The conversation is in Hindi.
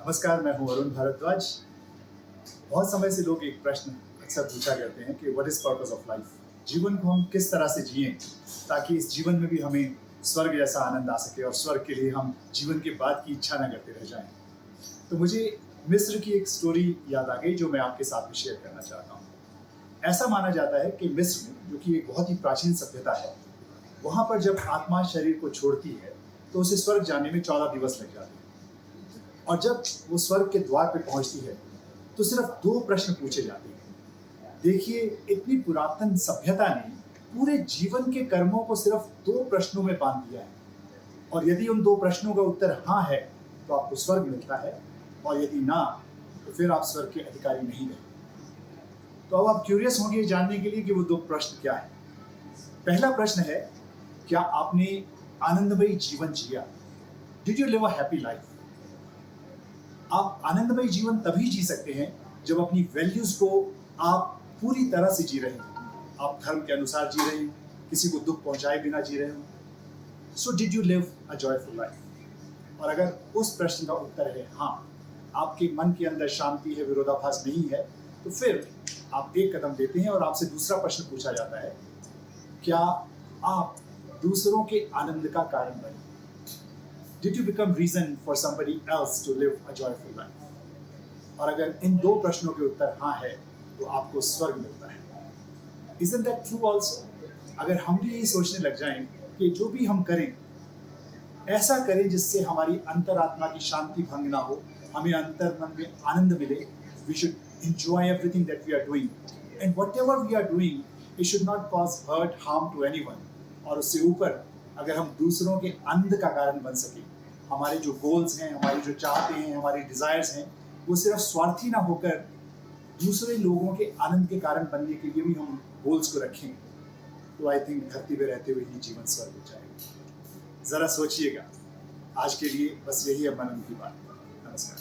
नमस्कार, मैं हूं अरुण भारद्वाज। बहुत समय से लोग एक प्रश्न अक्सर पूछा करते हैं कि what is purpose of life. जीवन को हम किस तरह से जिएं ताकि इस जीवन में भी हमें स्वर्ग जैसा आनंद आ सके और स्वर्ग के लिए हम जीवन के बाद की इच्छा ना करते रह जाएं। तो मुझे मिस्र की एक स्टोरी याद आ गई जो मैं आपके साथ में शेयर करना चाहता हूँ। ऐसा माना जाता है कि मिस्र में, जो कि एक बहुत ही प्राचीन सभ्यता है, वहां पर जब आत्मा शरीर को छोड़ती है तो उसे स्वर्ग जाने में 14 दिवस लग जाते हैं। और जब वो स्वर्ग के द्वार पे पहुंचती है तो सिर्फ 2 प्रश्न पूछे जाते हैं। देखिए, इतनी पुरातन सभ्यता ने पूरे जीवन के कर्मों को सिर्फ 2 प्रश्नों में बांध दिया है। और यदि उन 2 प्रश्नों का उत्तर हाँ है तो आपको स्वर्ग मिलता है, और यदि ना तो फिर आप स्वर्ग के अधिकारी नहीं रहे। तो अब आप क्यूरियस होंगे जानने के लिए कि वो 2 प्रश्न क्या है। पहला प्रश्न है, क्या आपने आनंदमयी जीवन जिया? Did you live a happy life? आप आनंदमयी जीवन तभी जी सकते हैं जब अपनी वैल्यूज को आप पूरी तरह से जी रहे हैं। आप धर्म के अनुसार जी रहे हैं, किसी को दुख पहुंचाए बिना जी रहे हो। So did you live a joyful life? और अगर उस प्रश्न का उत्तर है हाँ, आपके मन के अंदर शांति है, विरोधाभास नहीं है, तो फिर आप एक कदम देते हैं और आपसे दूसरा प्रश्न पूछा जाता है, क्या आप दूसरों के आनंद का कारण बने? Did you become reason for somebody else to live a joyful life? और अगर इन 2 प्रश्नों के उत्तर हाँ है तो आपको स्वर्ग मिलता है। Isn't that true also? अगर हम भी यही सोचने लग जाएं कि जो भी हम करें ऐसा करें जिससे हमारी अंतरात्मा की शांति भंग ना हो, हमें अंतर मन में आनंद मिले, we should enjoy everything that we are doing, and whatever we are doing, it should not cause hurt, harm to anyone. और उससे ऊपर अगर हम दूसरों के आनंद का कारण बन सके, हमारे जो गोल्स हैं, हमारी जो चाहते हैं, हमारी डिजायर्स हैं, वो सिर्फ स्वार्थी ना होकर दूसरे लोगों के आनंद के कारण बनने के लिए भी हम गोल्स को रखें, तो आई थिंक धरती पे रहते हुए ही जीवन स्वर्ग हो जाएगा। जरा सोचिएगा। आज के लिए बस यही है मन की बात। नमस्कार।